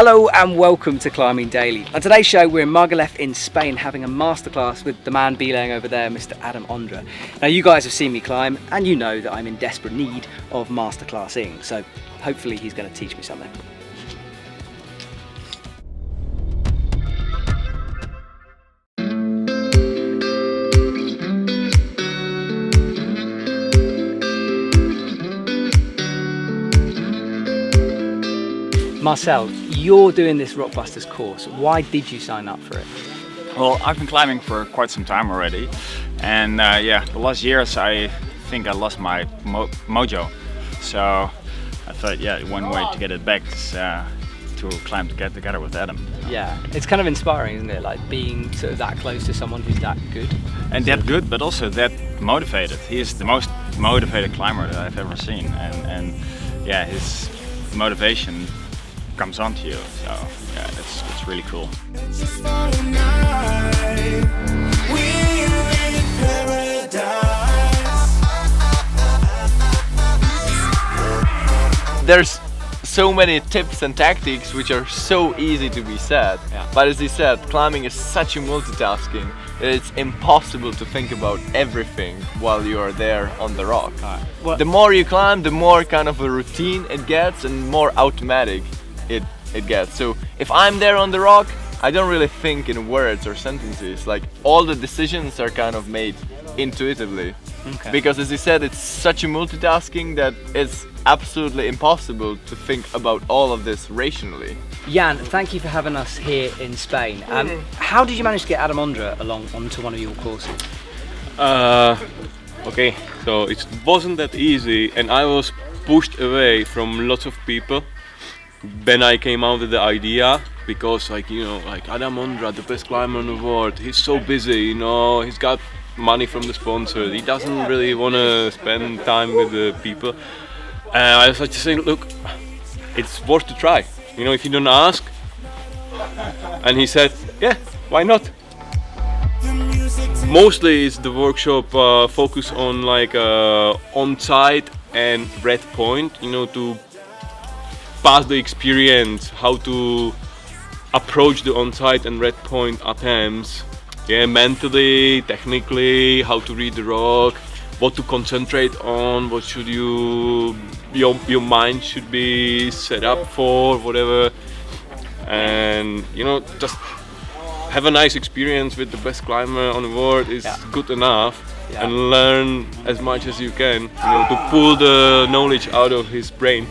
Hello and welcome to Climbing Daily. On today's show we're in Margalef in Spain having a masterclass with the man belaying over there, Mr. Adam Ondra. Now you guys have seen me climb and you know that I'm in desperate need of masterclassing, so hopefully he's going to teach me something. Marcel, you're doing this Rockbusters course. Why did you sign up for it? Well, I've been climbing for quite some time already, and the last years I think I lost my mojo. So I thought, one way to get it back is to climb together with Adam. Yeah, it's kind of inspiring, isn't it? Like being sort of that close to someone who's that good. And that good, but also that motivated. He is the most motivated climber that I've ever seen, and his motivation comes onto you, so yeah, it's really cool. There's so many tips and tactics which are so easy to be said, but as he said, climbing is such a multitasking that it's impossible to think about everything while you are there on the rock. The more you climb, the more kind of a routine it gets and more automatic it gets. So if I'm there on the rock, I don't really think in words or sentences. Like all the decisions are kind of made intuitively. Okay. Because as you said, it's such a multitasking that it's absolutely impossible to think about all of this rationally. Jan, thank you for having us here in Spain. How did you manage to get Adam Ondra along onto one of your courses? Okay, so it wasn't that easy, and I was pushed away from lots of people. Then I came out with the idea because, Adam Ondra, the best climber in the world, he's so busy, he's got money from the sponsor, he doesn't really want to spend time with the people. And I was like to say, look, it's worth to try, if you don't ask. And he said, yeah, why not? Mostly it's the workshop focus on on-site and red point, to pass the experience, how to approach the on-site and red point attempts, mentally, technically, how to read the rock, what to concentrate on, what should your mind should be set up for, whatever, and just have a nice experience with the best climber on the world is good enough, and learn as much as you can, to pull the knowledge out of his brain.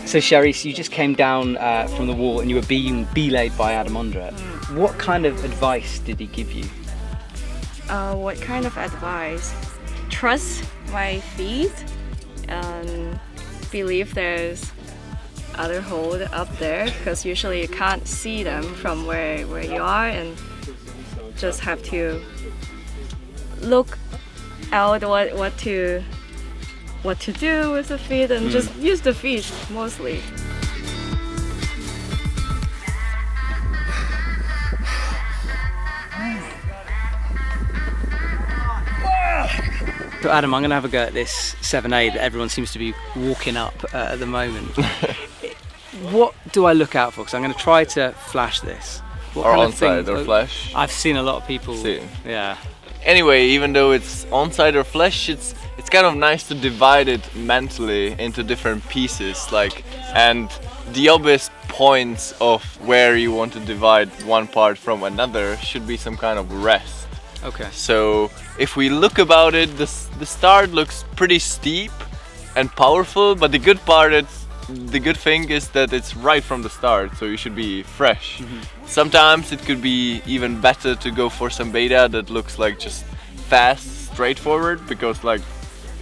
So Charisse, you just came down from the wall and you were being belayed by Adam Ondra. What kind of advice did he give you? What kind of advice? Trust my feet and believe there's other hold up there, because usually you can't see them from where you are, and just have to look out what to do with the feet, and just use the feet mostly. So Adam, I'm going to have a go at this 7A that everyone seems to be walking up at the moment. What do I look out for? Because I'm going to try to flash this. What or kind onside or flash? I've seen a lot of people. Yeah. Anyway, even though it's onside or flash, it's kind of nice to divide it mentally into different pieces, and the obvious points of where you want to divide one part from another should be some kind of rest. Okay. So if we look about it, the start looks pretty steep and powerful, but the good thing is that it's right from the start, so you should be fresh. Sometimes it could be even better to go for some beta that looks like just fast, straightforward, because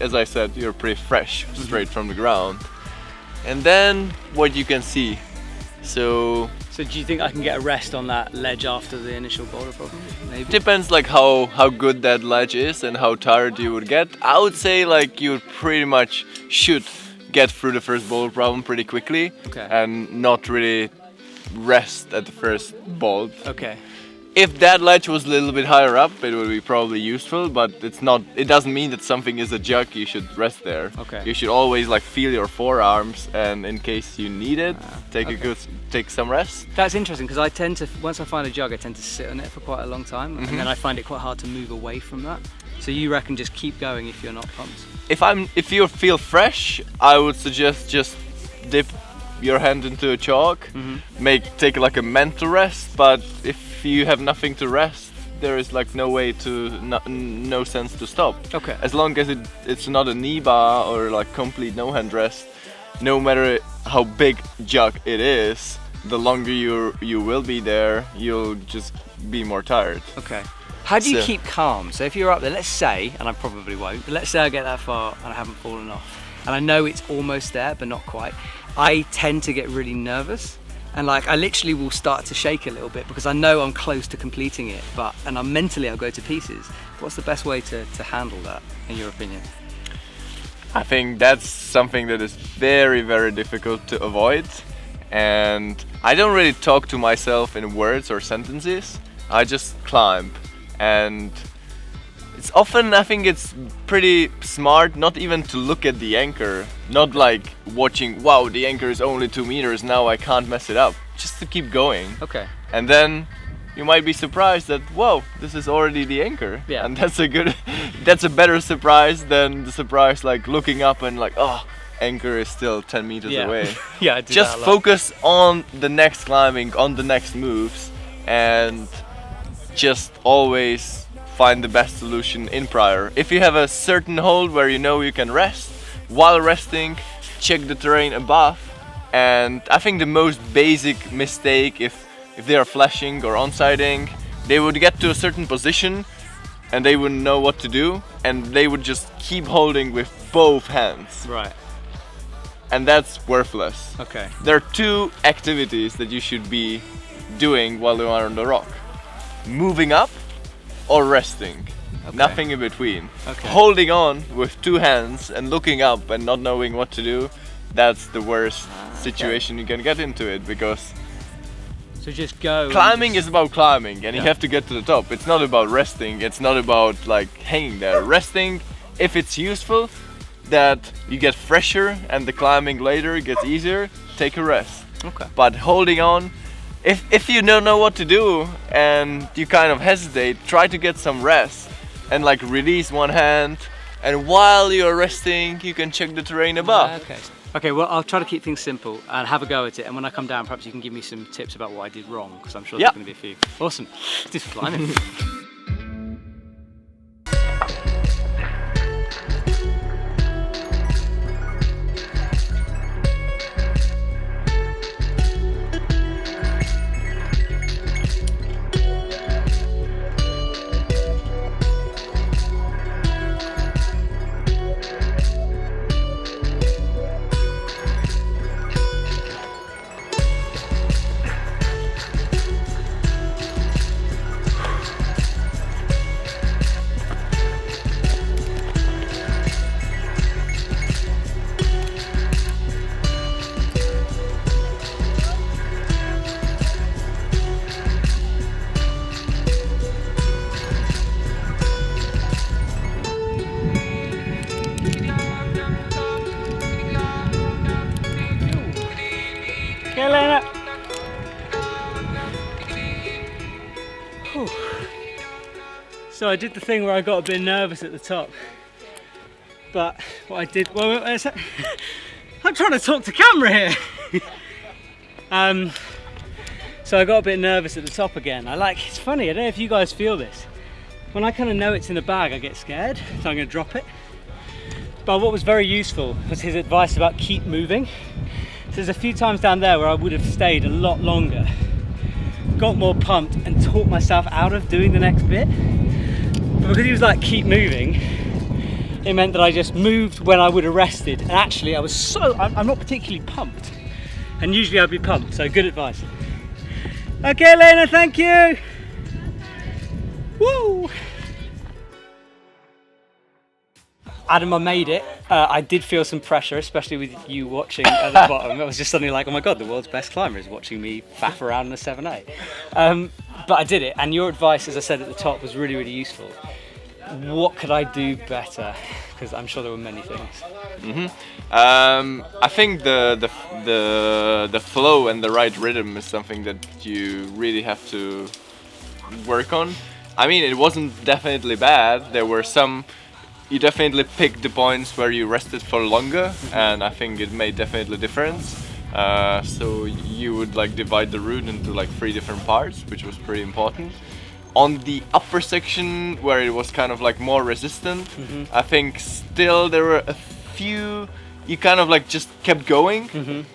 as I said, you're pretty fresh, straight from the ground. And then what you can see. So do you think I can get a rest on that ledge after the initial boulder problem? Maybe. Depends how good that ledge is and how tired you would get. I would say you pretty much should get through the first boulder problem pretty quickly, and not really rest at the first bolt. Okay. If that ledge was a little bit higher up, it would be probably useful, but it's not. It doesn't mean that something is a jug, you should rest there. Okay. You should always like feel your forearms, and in case you need it, take some rest. That's interesting because I tend to, once I find a jug, I tend to sit on it for quite a long time, and then I find it quite hard to move away from that. So you reckon just keep going if you're not pumped? If you feel fresh, I would suggest just dip your hand into a chalk, take like a mental rest. But if you have nothing to rest, there is like no way to, no sense to stop. Okay. As long as it's not a knee bar or like complete no hand rest, no matter how big jug it is, the longer you will be there, you'll just be more tired. Okay. How do you keep calm? So if you're up there, let's say, and I probably won't, but let's say I get that far and I haven't fallen off, and I know it's almost there, but not quite. I tend to get really nervous. And like I literally will start to shake a little bit because I know I'm close to completing it, and I'm mentally I'll go to pieces. What's the best way to handle that, in your opinion? I think that's something that is very, very difficult to avoid. And I don't really talk to myself in words or sentences. I just climb. And it's often, I think it's pretty smart not even to look at the anchor. Not like watching, wow, the anchor is only 2 meters, now I can't mess it up. Just to keep going. Okay. And then you might be surprised that, whoa, this is already the anchor. Yeah. And that's a better surprise than the surprise like looking up and like, oh, anchor is still 10 meters away. Yeah, I do just that a lot. focus on the next climbing, on the next moves, and just always find the best solution in prior. If you have a certain hold where you know you can rest, while resting, check the terrain above. And I think the most basic mistake, if they are flashing or on-siding, they would get to a certain position and they wouldn't know what to do, and they would just keep holding with both hands. Right. And that's worthless. Okay. There are two activities that you should be doing while you are on the rock. Moving up or resting. Okay. Nothing in between. Okay. Holding on with two hands and looking up and not knowing what to do, that's the worst situation you can get into it, because So just go. climbing is about climbing and you have to get to the top. It's not about resting, it's not about like hanging there. Resting, if it's useful, that you get fresher and the climbing later gets easier, take a rest. Okay. But holding on, if you don't know what to do and you kind of hesitate, try to get some rest and like release one hand, and while you're resting you can check the terrain above. Okay. Okay, well I'll try to keep things simple and have a go at it, and when I come down perhaps you can give me some tips about what I did wrong, because I'm sure there's going to be a few. Awesome. Let's do some climbing. So I did the thing where I got a bit nervous at the top, but what I did, well, I'm trying to talk to camera here. So I got a bit nervous at the top again. It's funny, I don't know if you guys feel this. When I kind of know it's in the bag, I get scared, so I'm going to drop it. But what was very useful was his advice about keep moving. So there's a few times down there where I would have stayed a lot longer, got more pumped and talked myself out of doing the next bit. But because he was like keep moving, it meant that I just moved when I would have rested. And actually I was I'm not particularly pumped. And usually I'd be pumped, so good advice. Okay, Lena, thank you. Woo! Adam, I made it. I did feel some pressure, especially with you watching at the bottom. It was just suddenly like, oh my God, the world's best climber is watching me faff around in a 7A. But I did it, and your advice, as I said at the top, was really, really useful. What could I do better? Because I'm sure there were many things. I think the flow and the right rhythm is something that you really have to work on. I mean, it wasn't definitely bad. There were some. You definitely picked the points where you rested for longer, and I think it made definitely a difference. So you would like divide the route into like 3 different parts, which was pretty important. On the upper section where it was kind of like more resistant, I think still there were a few. You kind of like just kept going.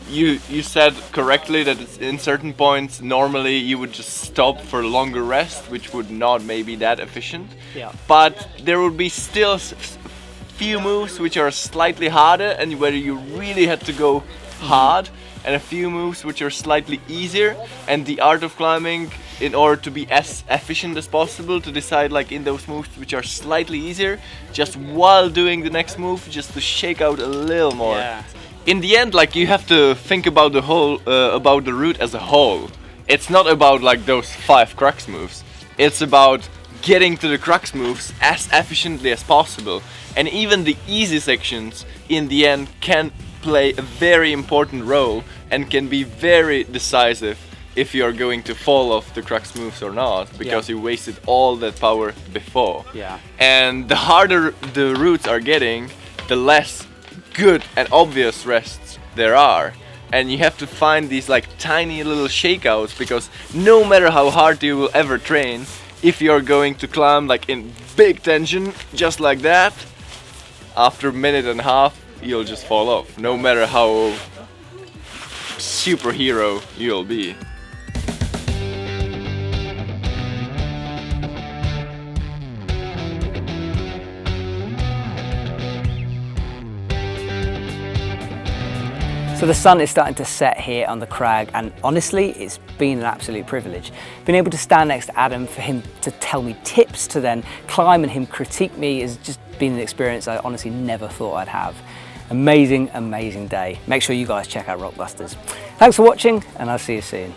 You said correctly that it's in certain points normally you would just stop for longer rest, which would not maybe that efficient. Yeah. But there would be still few moves which are slightly harder and where you really had to go hard, and a few moves which are slightly easier. And the art of climbing, in order to be as efficient as possible, to decide like in those moves which are slightly easier, just while doing the next move, just to shake out a little more. Yeah. In the end, like you have to think about the whole, about the route as a whole. It's not about like those 5 crux moves. It's about getting to the crux moves as efficiently as possible. And even the easy sections, in the end, can play a very important role and can be very decisive if you're going to fall off the crux moves or not, because you wasted all that power before. Yeah. And the harder the routes are getting, the less good and obvious rests there are. And you have to find these like tiny little shakeouts, because no matter how hard you will ever train, if you're going to climb like in big tension, just like that, after a minute and a half, you'll just fall off, no matter how superhero you'll be. So the sun is starting to set here on the crag, and honestly, it's been an absolute privilege. Being able to stand next to Adam, for him to tell me tips to then climb and him critique me, has just been an experience I honestly never thought I'd have. Amazing, amazing day. Make sure you guys check out Rockbusters. Thanks for watching, and I'll see you soon.